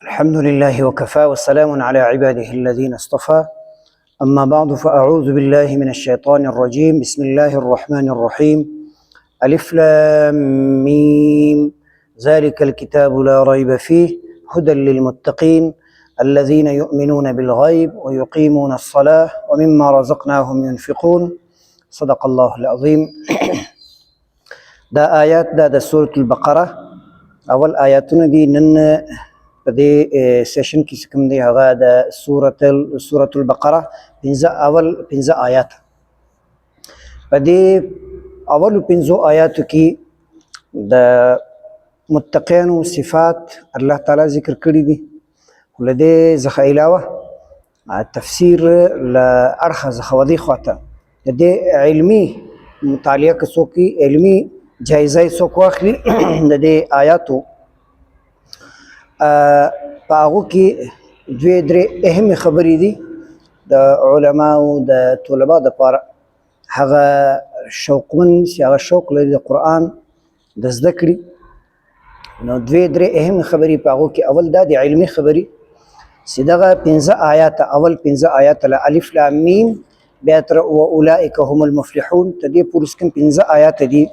الحمد لله وكفى والسلام على عباده الذين اصطفى. أما بعد فأعوذ بالله من الشيطان الرجيم. بسم الله الرحمن الرحيم. ألف لام ميم ذلك الكتاب لا ريب فيه هدى للمتقين الذين يؤمنون بالغيب ويقيمون الصلاة ومما رزقناهم ينفقون. صدق الله العظيم. دا آيات دا سورة البقرة اول آیاتونه دي. نن په دې سیشن کې کوم دی هغه د سورة البقره اول 15 آیات. په دې اولو 15 آیاتو کې د متقینو صفات الله تعالی ذکر کړي دي. ولدې څخه علاوه تفسیر ل ارخ زخودي خواته د دې علمي مطالعه کسو کې علمي جایزه څوک واخلي د دې آیاتو په هغو کې دوې درې اهمې خبرې دي د علماو د طلبا دپاره. هغه شوقمن چې هغه شوق لري د قرآن د زده کړي، نو دوې درې اهمې خبرې په هغو کې اول دا د علمي خبرې چې دغه 15 آیات اول 15 آیات له الف لام میم بیا تر واولئک هم المفلحون ته دې پورې کوم 15 آیات دي.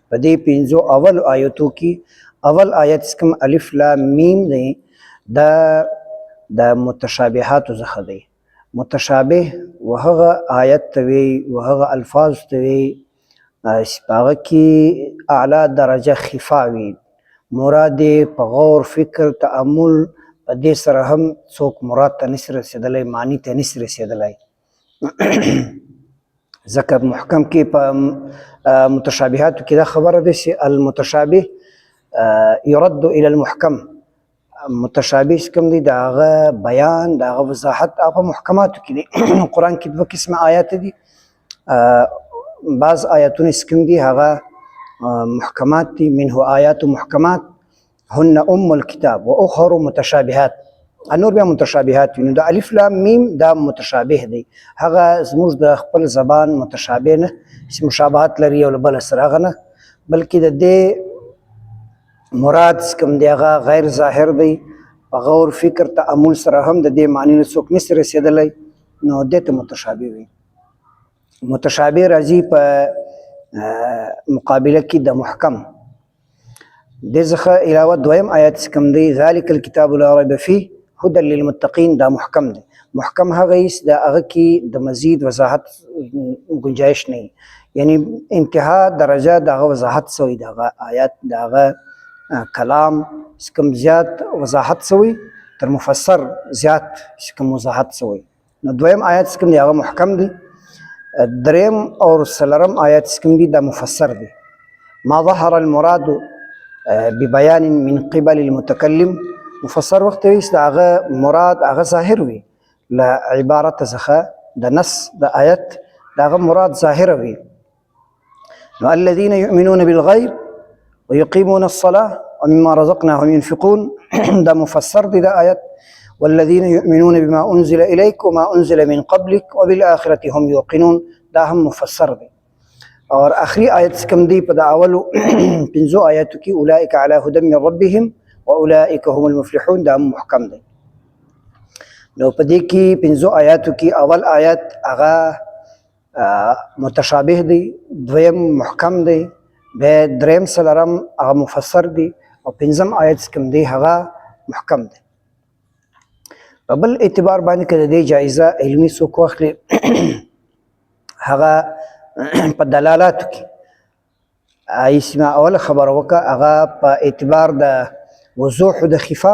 په دې 15 اول آیاتو کې اول آیت کوم الف لام میم دی دا د متشابهات څخه دی. متشابه وهغه آیت توی وهغه الفاظ توی هغه کې اعلی درجه خفاوي مراد په غور فکر تأمل په دې سره هم څوک مراد ته نشي رسیدلی، معنی ته نشي رسیدلی. ځکه محکم کې په متشابهاتو کې دا خبره ده چې المتشابه يرد الى المحكم. متشابه کوم دي دا هغه بیان دا هغه وضاحت په محکماتو کې دي. قرآن کې دوه قسمه آیات دي. بعض آیاتونه کوم دي هغه محکمات دي. منه آیات محکمات هن ام الكتاب واخر متشابهات. نور بیا متشابهات نو د الف لام میم دا متشابه دی. هغه زموږ د خپل زبان متشابه نه چې مشابهت لري او بل سره هغه نه، بلکې د دې مراد کوم دی هغه غیر ظاهر دی. په غور فکر تأمل سره هم د دې معنی نه څوک نشي رسیدلی، نو دې ته متشابه وي. متشابه راځي په مقابله کې د محکم. دې څخه علاوه دویم آیت کوم دی ذلک الکتاب لا ریب فیه هدى للمتقین دا محکم دی. محکم هغه ایس دا هغه کې د مزید وضاحت گنجائش نه، یعنی انتها درجه د هغه وضاحت سوی، د هغه آیات د هغه کلام کوم زیات وضاحت سوی تر مفسر زیات کوم وضاحت سوی. نو دویم آیات کوم دی هغه محکم دی. دریم او څلورم آیات کوم دی دا مفسر دی. ما ظهر المراد ببیان من قبل المتکلم. مفسر وخت وي چې هغه مراد هغه ظاهر وي ل عبارت څخه د نص د آیت دغه مراد ظاهر وي. نو الذين يؤمنون بالغيب ويقيمون الصلاة ومما رزقناهم ينفقون دا مفسر دي دا آيات. والذين يؤمنون بما أنزل إليك وما أنزل من قبلك وبالآخرة هم يوقنون دا هم مفسر دي. اور آخری آیت کم دی په دا اولو 15 آیاتو کې اولئک علی هدى من ربهم واولئک هم المفلحون دا محکم دی. نو په دې کې 15 آیاتو کې اول آیت هغه متشابه دی، دویم محکم دی، به دریم څلورم هغه مفسر دی، او پنځم آیت کوم دی هغه محکم دی. په بل اعتبار باندې که د دې جایزه علمي څوک واخلي هغه په دلالاتو کې ایسما اول خبره وکړه هغه په اعتبار د وضوح د خفا.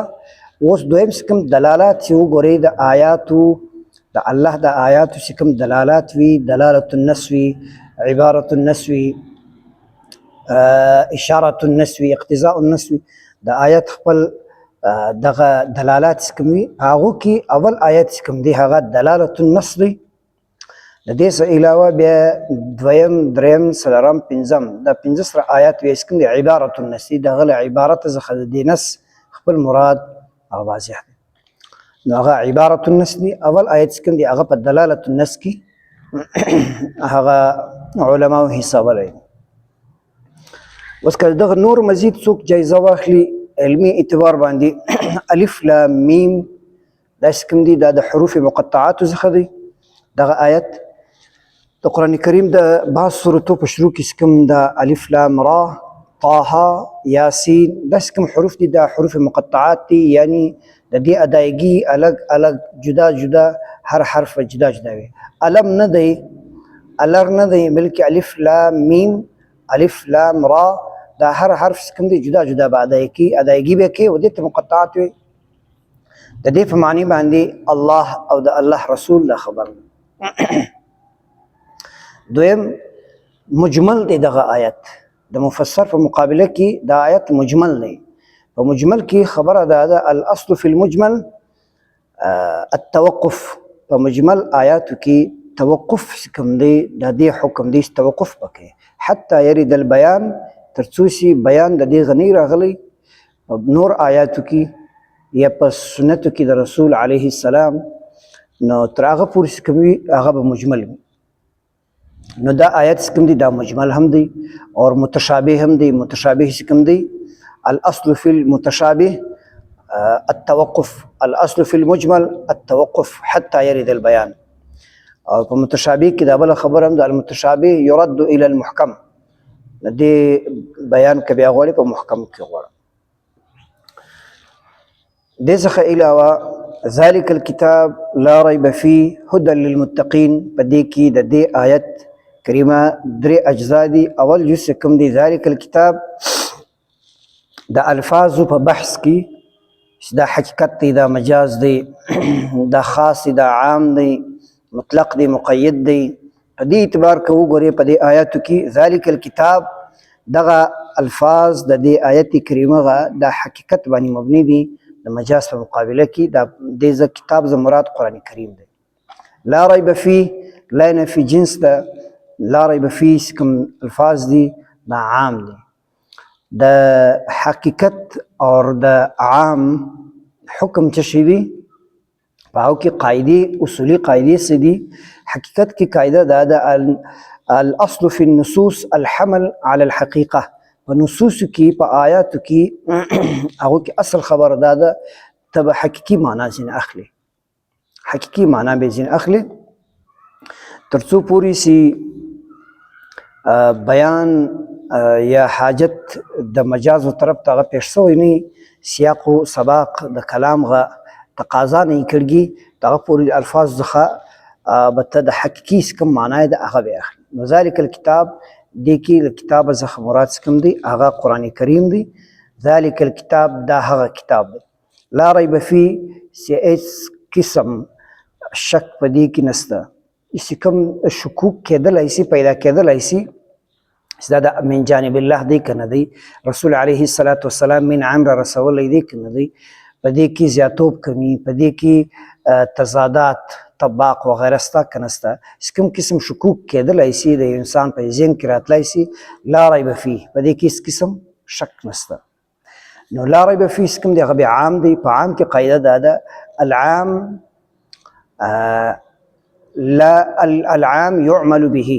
اوس دویم کوم دلالات چې وګورئ د آیاتو د الله د آیاتو چې کوم دلالات وي، دلالة النص وي، عبارة النص وي، اشارة النص وي، اقتضاء النص وي، د آیات خپل دغه دلالات کوم وي هغو کې اول آیت کوم دی هغه دلالة النص دی. د دې څخه علاوه بیا دویم دریم څلورم پنځم دا 15 سره آیات وي کوم دی عبارة النص دی. دغه له عبارت څخه د دې نص خپل مراد او واضح دی. نو هغه عبارة النص دی. اول آیت کوم دی هغه په دلالة النص کې هغه علماو حسابولی. اوس که دغه نور مزید څوک جایزه واخلي علمي اعتبار باندې الف لام میم دا چې کوم دي دا د حروف مقطعاتو څخه دی. دغه آیت د قرآن کریم د بعض سورتو په شروع کې چې کوم دا الف لام را طه یاسین دا چې کوم حروف دي دا حروف مقطعات دي، یعنی د دې ادایګي الګ الګ جدا جدا هر حرف جدا جدا وي. علم نه دی، الر نه دی، بلکې الف لام میم الف لام را دا هر حرف چې کوم دي جدا جدا به ادایګي به کې او دې ته مقطعات وي. د دې په معنی باندې الله او د الله رسول دا خبر. دویم مجمل دی دغه آیت، د مفسر په مقابله کې دا آیت مجمل دی. په مجمل کې خبره ده الاصل فی المجمل التوقف. په مجمل آیاتو کې توقف کوم دی د دې حکم دی توقف پکې حتی یرید البیان تر څو شي بیان د دې غنی راغلی. نور آیاتو کې یا په سنتو کې د رسول علیه السلام نو تر هغه پورې کوم وي هغه به مجمل وي. نو دا آیت کوم دی دا مجمل هم دی اور متشابه هم دی. متشابه کوم دی الاصل فی المتشابه التوقف، الاصل فی المجمل التوقف حتى يرد البيان. او په متشابه کې دا بل خبر هم د المتشابه يرد الى المحكم، دې بیان کوي غوړي په محکم کې غوړ. دې څخه علاوه ذلك الكتاب لا ريب فيه هدى للمتقين. په دې کې د دې آیت کریمه درې اجزا دي. اول جزء کوم دی ذلك الكتاب د الفاظو په بحث کې دا حقیقت دی، دا مجاز دی، دا خاص دی، دا عام دی، مطلق دی، مقید دی. په دې اعتبار که وګورئ په دې آیاتو کې ذلك الكتاب دغه الفاظ د دې آیت کریمه دا حقیقت باندې مبني دي د مجاز په مقابله کې. دا دې کتاب ز مراد قرآن کریم دی. لا ریب فيه لا نفي جنس ده، لا ریب فيه کوم الفاظ دي دا عام دي. د حقیقت اور د عام حکم څه شي دي په هغو کې قاعدې اصولي قاعدې څه دي. حقیقت کې قاعده دا ده الاصل فی النصوص الحمل علی الحقیقه. په نصوصو کې په آیاتو کې هغو کې اصل خبر دا ده ته به حقیقي معنا ځینې اخلي، حقیقي معنا به ځینې اخلي تر څو پورې سي بیان یا حاجت د مجاز و طرف ته هغه پیښ شوی نه، سیاق و سباق د کلام غا تقاضا نه کړي دغه پورې الفاظ څخه به ته د حقیقي کوم معنا د هغه به اخلي. نو ذلک الکتاب دې کې کتاب څخه مراد کوم دی هغه قرآن کریم دی. ذلک الکتاب دا هغه کتاب دی لا ریب فيه چې هیڅ قسم شک په دې کې نشته، چې کوم شکوک کېدلی شي پیدا کېدلی شي دا د من جانب الله دی که نه دی، رسول علیه السلام من عام را رسولی دی که نه دی، په دې کې زیاتوب کمی، په دې کې تضادات طباق وغیره ستا که نسته، چې کوم قسم شکوک کېدلی شي د انسان په ذهن کې راتلی شي لا ریب فيه په دې کې هېڅ قسم شک نسته. نو لا ریب فيه چې کوم دی هغه بیا عام دی. په عام کې قاعده دا ده العام العام يعمل به.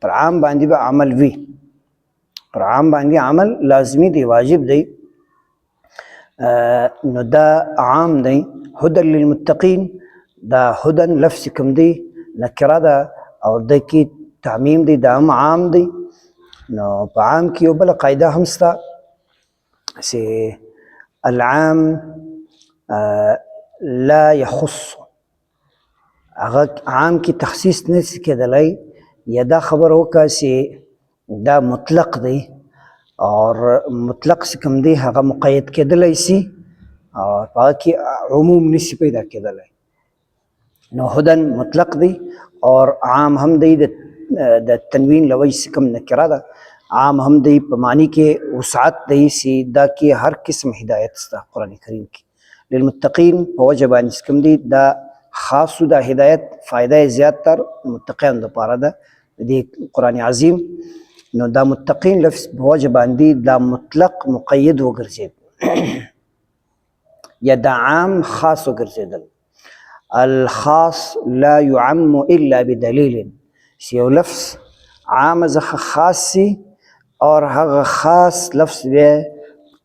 پر عام باندې به عمل وي، پر عام باندې عمل لازمی دی، واجب دی. نو دا عام دی. هدى للمتقین دا هدن لفظ کوم دی نکره ده او د کې تعمیم دی، دا هم عام دی. نو په عام کې یو بله قاعده هم شته چې العام لا يخص. هغه عام کې تخصیص نشي کېدلی، یا دا خبر وکړه چې دا مطلق دی اور مطلق چې کوم دی هغه مقید کېدلی شي او هغه کې عموم نشي پیدا کېدلی. نو هدن مطلق دی اور عام هم دی. د تنوین لوی چې کوم نکره ده عام هم دی، په معنی کې وسعت دی چې دا کې هر قسم هدایت شته قرآن کریم کې. للمتقین په وجه باندې چې کوم دی دا خاصو دا هدایت فایده زیات تر متقین دپاره ده د قرآن عظیم. نو دا متقین لفظ په وجه باندې دا مطلق مقید وګرځېد یا دا عام خاص وګرځېدل. الخاص لا يعم الا بدلیل. چې یو لفظ عام څخه خاص سي اور هغه خاص لفظ بیا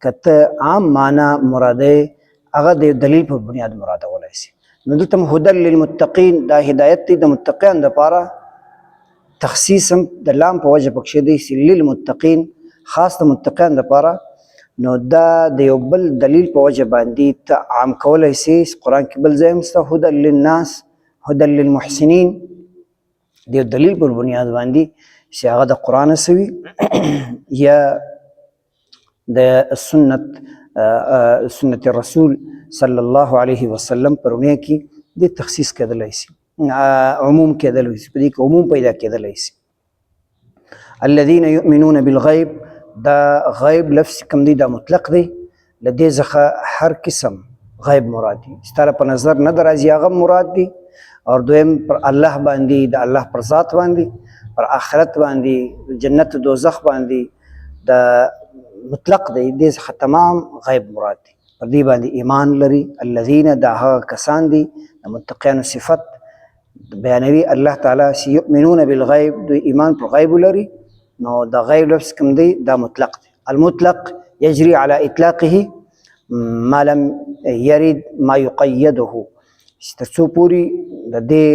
که ته عام معنا مراده هغه د دلیل په بنیاد مرادولای شي. نو دلته هدى للمتقین دا هدایت دی د متقیانو لپاره، تخصیص هم د لام په وجه پکښې دی چې للمتقین خاص د متقیانو لپاره. نو دا د یو بل دلیل په وجه باندې ته عام کولی شي. قرآن کې بل ځای هم شته هدى للناس هدى للمحسنین، د یو دلیل پر بنیاد باندې چې هغه د قرآن سوي یا د سنت رسول صلی الله علیه وسلم پرونه کې د تخصیص کېدلی شي، عموم کېدلی شي، په دې کې عموم پیدا کېدلی شي. الذين يؤمنون بالغیب، دا غیب لفظ کوم دی دا مطلق دی، له دې څخه هر قسم غیب مراد دی. ستاره په نظر نه درځي هغه مراد دی. او دویم پر الله باندې، د الله پر ذات باندې، پر آخرت باندې، جنت و دوزخ باندې د مطلق دی، دې څخه تمام غیب مراد دی. پر دې باندې ایمان لري. الذین دا هغه کسان دي د متقیانو صفت بیانوي الله تعالی چې یؤمنون بالغیب، دوی ایمان پر غیب لري. نو د غیب لفظ کوم دی دا مطلق دی. المطلق یجري على اطلاقه ما لم يرد ما يقيده، تر څو پورې د دې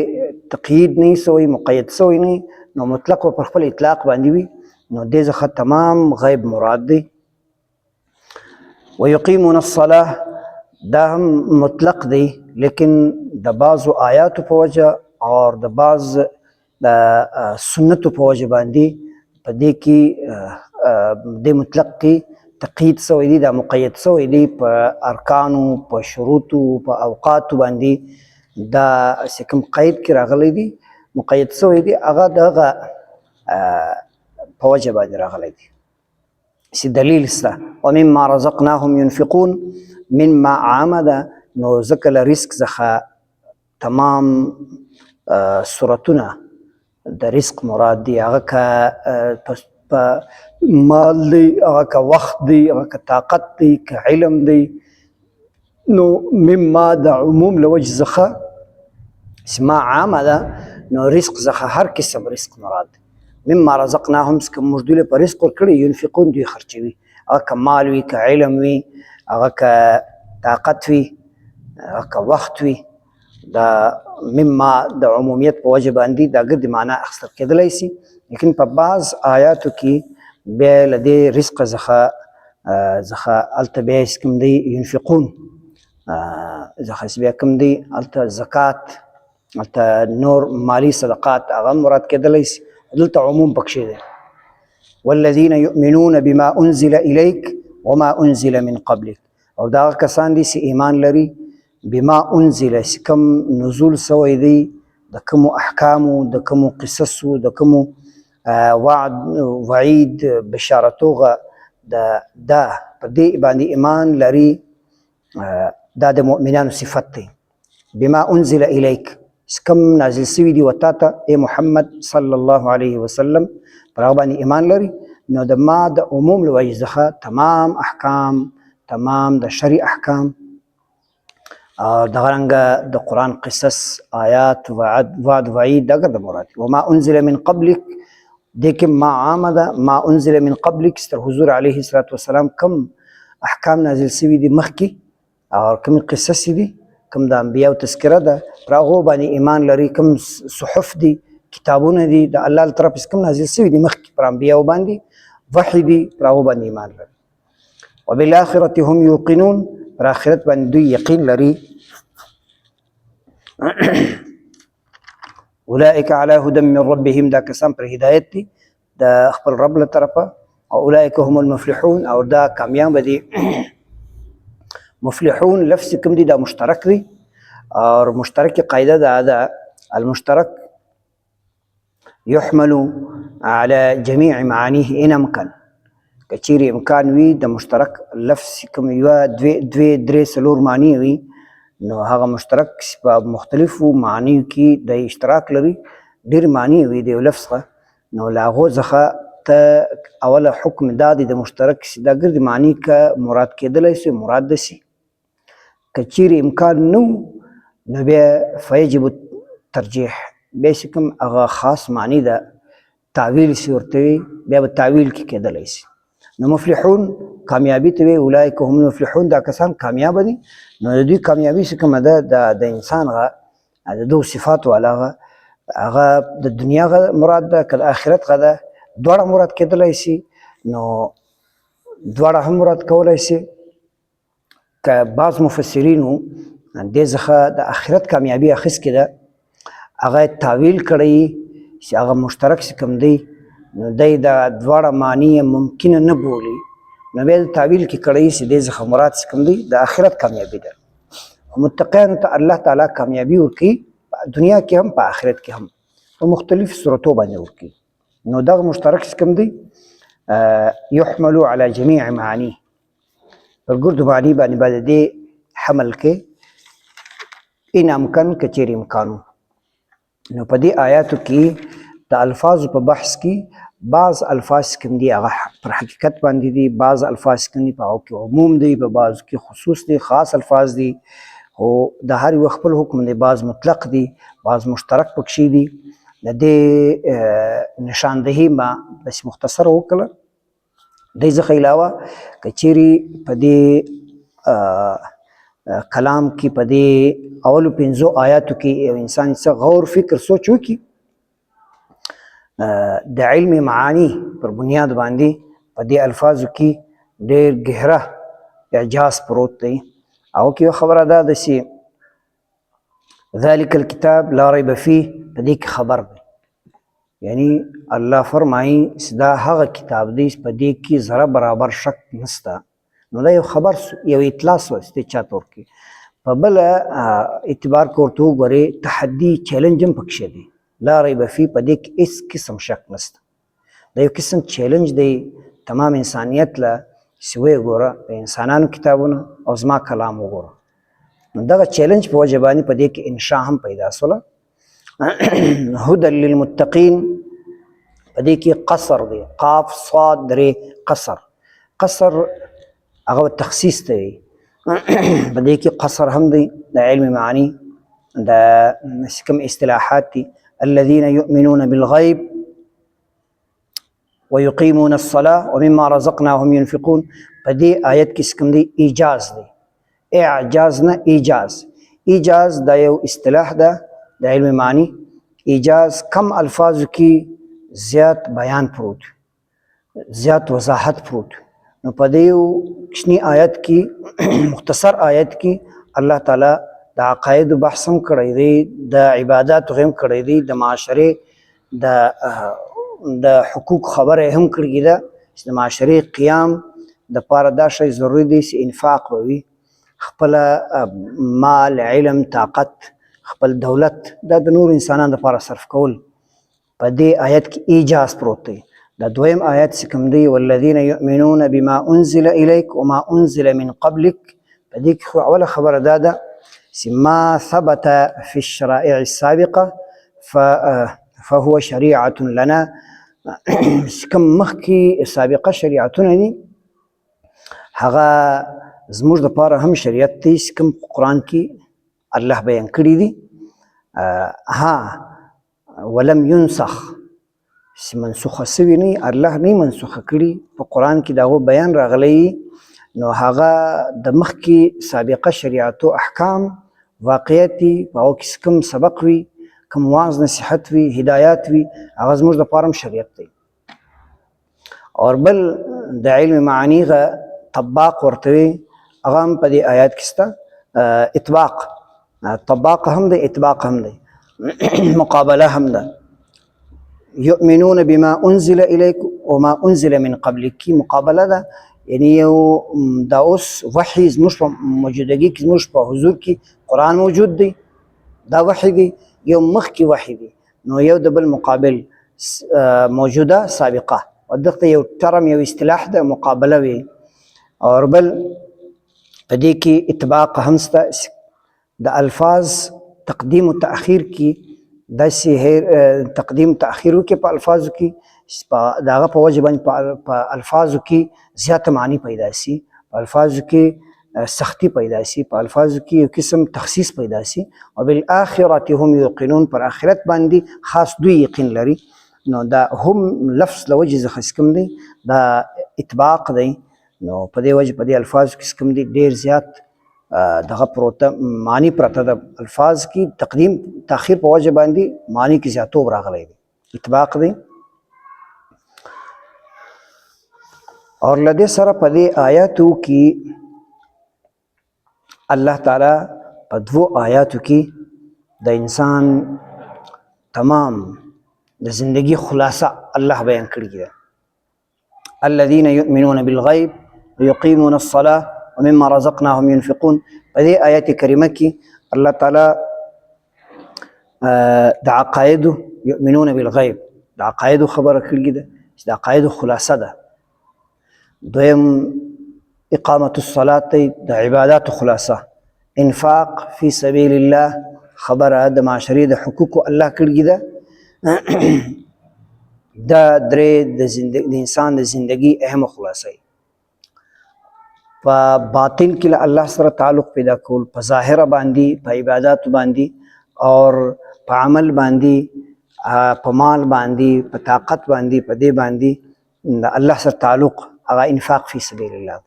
تقیید نه سوی، مقید سوی نه، نو مطلق پر خپل اطلاق باندې وي. نو دې څخه تمام غیب مراد دی. ويقيمون الصلاة دا هم مطلق دی، لیکن د بعضو آیاتو په وجه او د بعض د سنتو په وجه باندې په دې کې د مطلق کې تقیید سوی دی، دا مقید سوی دی په ارکانو، په شروطو، په اوقاتو باندې. دا چې کوم قید کې راغلی دی مقید سوی دی، هغه دغه په وجه باندې راغلی دی چې دلیل شته. ومما رزقناهم ينفقون، مما عامده، نو ځکه له رزق څخه تمام صورتونه د رزق مراد دی. هغه که په مال دی، هغه که وخت دی، هغه که طاقت دی، که علم دی. نو مما د عموم له وجه څخه چې ما عامه ده، نو رزق څخه هر قسم رزق مراد دی. مما رزقناهم که موږ دوی له په رزق ورکړي، ينفقون دوی خرچوي، هغه که مال وي، که علم وي، هغه که طاقت وي، هغه که وخت وي. دا مما د عمومیت په وجه باندې دا ګردې معنا اخیستل کېدلی شي. لیکن په بعض آیاتو کې بیا له دې رزق څخه هلته بیا کوم دی ينفقون څخه بیا کوم دی هلته زکات، هلته نور مالی صدقات هغه مراد کېدلی شي. دلته عموم پکښې دی. والذین یؤمنون بما انزل الیک وما انزل من قبلک، او دا هغه کسان دي چې ایمان لري بما انزل، چې کوم نزول سوی دی، د کومو احکامو، د کومو قصصو، د کومو وعد وعید بشارتوغه دا په دې باندې ایمان لري. دا د مؤمنانو صفت دی. بما انزل الیک، کوم نازل سوي دي وتا ته ای محمد صلی الله علیه وسلم، پر هغه باندې ایمان لري. نو د ما د عموم له وجې څخه تمام احکام، تمام د شرعي احکام، دغه رنګه د قرآن قصص، آیات، وعد وعید، دغه د مراد. وما انزل من قبلک، دې کې ما عامه ده. ما انزل من قبلک ستر حضور علیه الصلاة والسلام کوم احکام نازل سوي دي مخکې، او کوم قصص دي، کوم د انبیاء تذکره ده، پر هغو باندې ایمان لري. کوم صحف دي، کتابونه دي د الله له طرف کوم نازل سوي دي مخکې پر انبیاء باندې، وحي دي، پر هغو باندې ایمان لري. وبالآخرة هم یوقنون، پر آخرت باندې دوی یقین لري. اولئک علی هدى من ربهم، دا کسان پر هدایت دي د خپل رب له طرفه. او اولئک هم المفلحون، او دا کامیاب دي. مفلحون لفظ کوم دی دا مشترک دی، اور مشترک قاعده دا المشترک يحمل على جميع معانيه ان امكن. کچیر امکان وي د مشترک لفظ کوم یو دوی درې څلور معنی وي، نو هغه مشترک په مختلفو معنیو کې د اشتراک لري، ډېر معنی وي د یو لفظ څخه. نو له هغو څخه ته اوله حکم دا دی د مشترک چې دا ګردې معنی که مراد کېدلی شي مراد ده شي. که چیرې امکان نه نو بیا فیجب ترجیح، بیا چې کوم هغه خاص معنی ده تعویل شي ورته وي، بیا به تعویل کې کېدلی شي. نو مفلحون کامیابی ته وی اولئک هم المفلحون دا کسان کامیاب دي نو د دوی کامیابی څه کومه ده د انسان غا د دوه صفات والا هغه د دنیا غا مراد ده که د آخرت غا ده دواړه مراد کېدلی شي نو دواړه هم مراد کولی شي که بعض مفسرینو دې څخه د آخرت کامیابي اخیستې ده هغه تاویل کړی چې هغه مشترک چې کوم دی نو دی د دواړه معنی ممکنه نه بولي نو بیا تاویل کې کړی چې دې څخه مراد چې کوم دی د آخرت کامیابي ده متقیانو ته الله تعالی کامیابي ورکړي په دنیا کې هم په آخرت کې هم په مختلف صورتو باندې ورکړي نو دغه مشترک چې کوم دی يحمل على جميع معانيه پر ګردو معنی باندې باید دې حمل کې ان امکان کچیر امکانو نو په دې آیاتو کې د الفاظ په بحث کې بعض الفاظ کوم دي هغه پر حقیقت باندې دي بعض الفاظ کوم دي په هغه کې عموم دي په بعض کې خصوص دي خاص الفاظ دي او د هر یو خپل حکم دی بعض مطلق دي بعض مشترک پکې دي د دې نشاندهي ما بس مختصر وکړه د ځخه علاوه کچيري په دې کلام کې په دې اولو 15 آیاتو کې یو انسان څه غور فکر سوچ وکړي د علم معانی پر بنیاد باندې په دې الفاظو کې ډېر گهره اعجاز پروت دی او کې خبره ده د سي ذلك الكتاب لا ريب فيه په دې کې خبر دی یعنی الله فرمایي دا هغه کتاب دی په دې کې ذره برابر شک نشته نو دا یو خبر یو اطلاع وسته چاته ورکی په بل اعتبار کوته غره تحدي چیلنج هم پکښه دی لا ريب فيه په دې کې هیڅ قسم شک نشته دا یو قسم چیلنج دی تمام انسانیت له سوی ګوره د انسانانو کتابونه او زما کلام وګوره نو دغه چیلنج په وجه باندې په دې کې انشاء هم پیدا سوله هدى للمتقين په دې کې قصر دی قاف صاد درې قصر هغه تخصیص دی په دې کې قصر هم دی د علم معنی د کوم اصطلاحات دي الذين يؤمنون بالغيب ويقيمون الصلاة ومما رزقناهم ينفقون په دې آیت کې کوم دی ایجاز دی اعجاز نه ایجاز دا یو اصطلاح ده د علم معنی ایجاز کم الفاظو کې زیات بیان پروت زیات وضاحت پروت نو په دې کښنی آیت کې مختصر آیت کې الله تعالی د عقاید بحث هم کړی دی د عبادت هم کړی دی د معاشره د حقوق خبره هم کړی ده چې د معاشره قیام د پاره دا شی ضروری دی چې انفاق وي خپل مال علم طاقت خپل دولت دا د نور انسانانو لپاره صرف کول په دې آیت کې ایجاز پروت دی د دویم آیت چې کوم دی والذین یؤمنون بما انزل الیک وما انزل من قبلک په دې کې اوله خبره ده چې ما ثبت في الشرائع السابقه فهو شريعه لنا کوم مخکې سابقه شریعتونه دي هغه زموږ لپاره هم شریعت دی کوم قرآن کې الله بیان کړی دی ولم ينسخ منسوخ سوی نه الله نه منسوخ کړی په قرآن کې داغو بیان راغلی نو هغه د مخکې سابقه شریعت او احکام واقعیتي او کوم سبق وي کوم واعظ نصیحت وي هدایات وي هغه زموږ لپاره هم شریعت دی اور بل د علم معانی غ طباق ورته هغه په دې آیات کې ستا طباق هم دی اطباق هم دی مقابله هم ده يؤمنون بما انزل اليك وما انزل من قبلك مقابله ده یعنی یو دا اوس وحی زموږ په موجودګي کې زموږ په حضور کې قرآن موجود دی دا وحی دی یو مخکې وحی دی نو یو د بل مقابل موجوده سابقه ودغه یو ترم یو اصطلاح ده مقابله وي اور بل په دې کې اطباق هم ستا د الفاظ تقدیم و تأخیر کی داسې تقدیم تأخیر کې په الفاظو کې داغه په وجه باندې په الفاظو کې زیاته معنی پیدا شي په الفاظو کې سختی پیدا شي په الفاظو کې یو قسم تخصیص پیدا شي او بالآخرة هم یوقنون پر آخرت باندې خاص دوی یقین لري نو دا هم لفظ لوجه ځخه کوم دی دا اطباق دی نو په دې وجه په دې الفاظو کې کوم دي ډېر زیات دغه پروته معنی پرته د الفاظ کې تقدیم تاخیر په وجه باندې معنی کې زیاتوب راغلی دی اطباق دی. اور لدې سره په دې آیاتو کې الله تعالی په دوو آیاتو کې د انسان تمام د زندگی خلاصه الله بیان کړی دی. الذين يؤمنون بالغیب ويقيمون الصلاة ومما رزقناهم ينفقون. په دې آیت کریمه کې الله تعالی د عقاید یؤمنون بالغیب د عقاید خبره کړې ده چې د عقاید خلاصه ده. دویم اقامت الصلاة د عبادات خلاصه. انفاق فی سبیل الله خبره د معاشري د حقوق الله کړی ده. دا درې د انسان د زندگی اهم خلاصه. په باطن کې الله سره تعلق پیدا کول، په ظاهر باندې په عبادت باندې اور په عمل باندې په مال باندې په طاقت باندې په دې باندې الله سره تعلق هغه انفاق فی سبیل الله.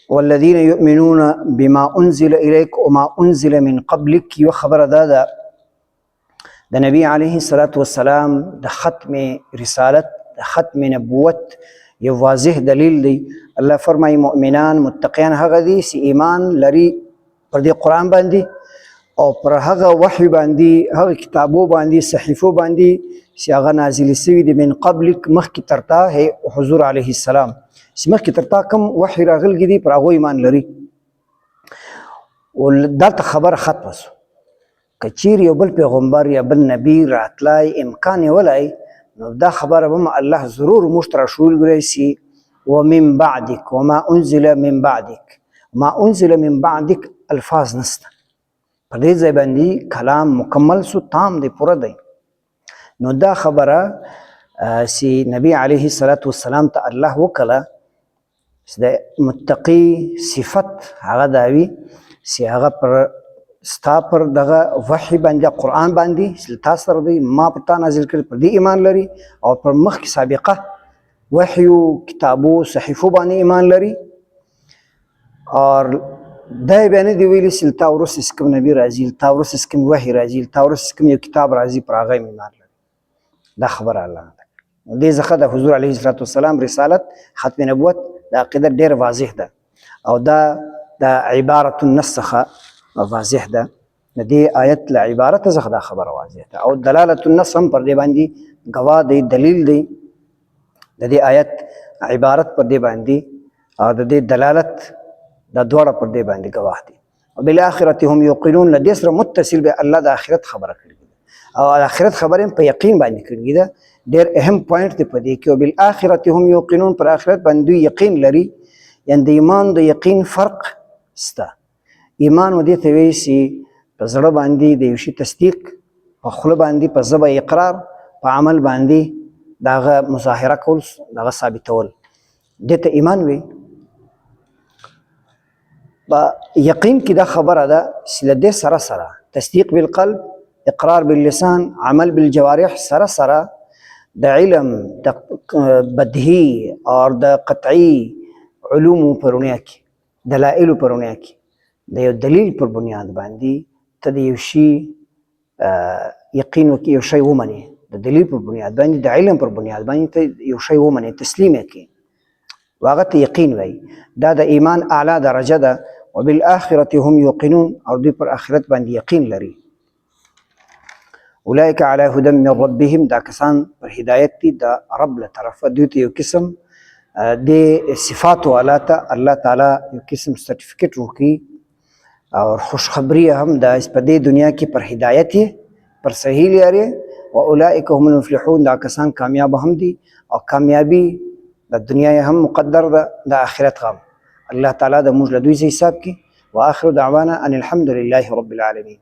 والذین یؤمنون بما انزل الیک وما انزل من قبلک. یو خبره ده د نبی علیه الصلاة والسلام د ختم رسالت د ختم نبوت یو واضح دلیل دی. الله فرمایي مؤمنان متقیان هغه دي چې ایمان لري پر دې قرآن باندې او پر هغه وحی باندې هغه کتابو باندې صحیفو باندې چې هغه نازل شوي دي من قبلک مخکې ترتا حضور علیه السلام چې مخکې ترتا کوم وحی راغلی دي پر هغو ایمان لري. دلته خبره ختمه شو. که چیرې یو بل پیغمبر یا بل نبی راتلای امکان یې ولای نو دا خبره به الله ضرور موږ ته راشول کړی چې ومن بعدک وما انزل من بعدک. ما انزل من بعدک الفاظ نسته په دې ځای باندې کلام مکمل سو تام دی پوره دی. نو دا خبره چې نبی علیه الصلاة والسلام ته الله وکړه چې د متقی صفت هغه دا وي چې هغه پر ستا پر دغه وحی باندې قرآن باندې چې تا سره دی ما پر تا نازل کړی پر دې ایمان لري او پر مخکې سابقه وحیو کتابو صحیفو باندې ایمان لري. اور دا بیا نه دی ویلي چې تا وروسته چې کوم نبي راځي تا وروسته چې کوم وحی راځي تا وروسته چې کوم یو کتاب راځي پر هغه ایمان لري. دا خبره الله نه ده. دې څخه د حضور علیه الصلاة والسلام رسالت ختم نبوت د عقیده ډېر واضح ده او دا د عبارة النص څخه واضح ده. د دې آیت له عبارت څخه دا خبره واضح ده او دلالة النص هم پر دې باندې ګواه دی دلیل دی. د دې آیت عبارت پر دې باندې او د دې دلالت دا دواړه پر دې باندې ګواه دي. او بالآخرة هم یوقنون له دې سره متصل به الله د آخرت خبره کړې ده او د آخرت خبره هم په یقین باندې کړې ده. ډېر اهم پوینټ دی په دې کې. او بالآخرة هم یوقنون پر آخرت باندې یقین لري یعنې د ایمان د یقین فرق شته. ایمان و دې ته وایي چې په زړه باندې د یو شي تصدیق، په خوله باندې په ژبه اقرار، په عمل باندې د هغه مظاهره کول د هغه ثابتول دې ته ایمان وایي. په یقین کې دا خبره ده چې له دې سره سره تصدیق بالقلب، اقرار باللسان، عمل بالجوارح سره سره د علم د بدهی او د قطعی علومو پرونیا کې دلایلو پرونیا کې د یو دلیل پر بنیاد باندې ته د یو شي یقین وکړي، یو شی ومنې د دلیل پر بنیاد باندې د علم پر بنیاد باندې ته یو شی ومنې تسلیم یې کړي هغه ته یقین وایي. دا د ایمان اعلی درجه ده. وبالآخرة هم یوقنون او دوی پر آخرت باندې یقین لري. اولئک علی هدى من ربهم. دا کسان پر هدایت دي د رب له طرفه. دوی ته یو قسم د صفات والا ته الله تعالی یو قسم سرټیفیکیټ ورکړي او خوشخبری هم دا په دې دنیا کې پر هدایت پر صحیح لري. واولئک هم المفلحون. دا کسان کامیاب هم دي او کامیابی د دنیا هم مقدر ده د آخرت هم. الله تعالی د موږ له دوی حساب کې. واخر دعوانا ان الحمد لله رب العالمين.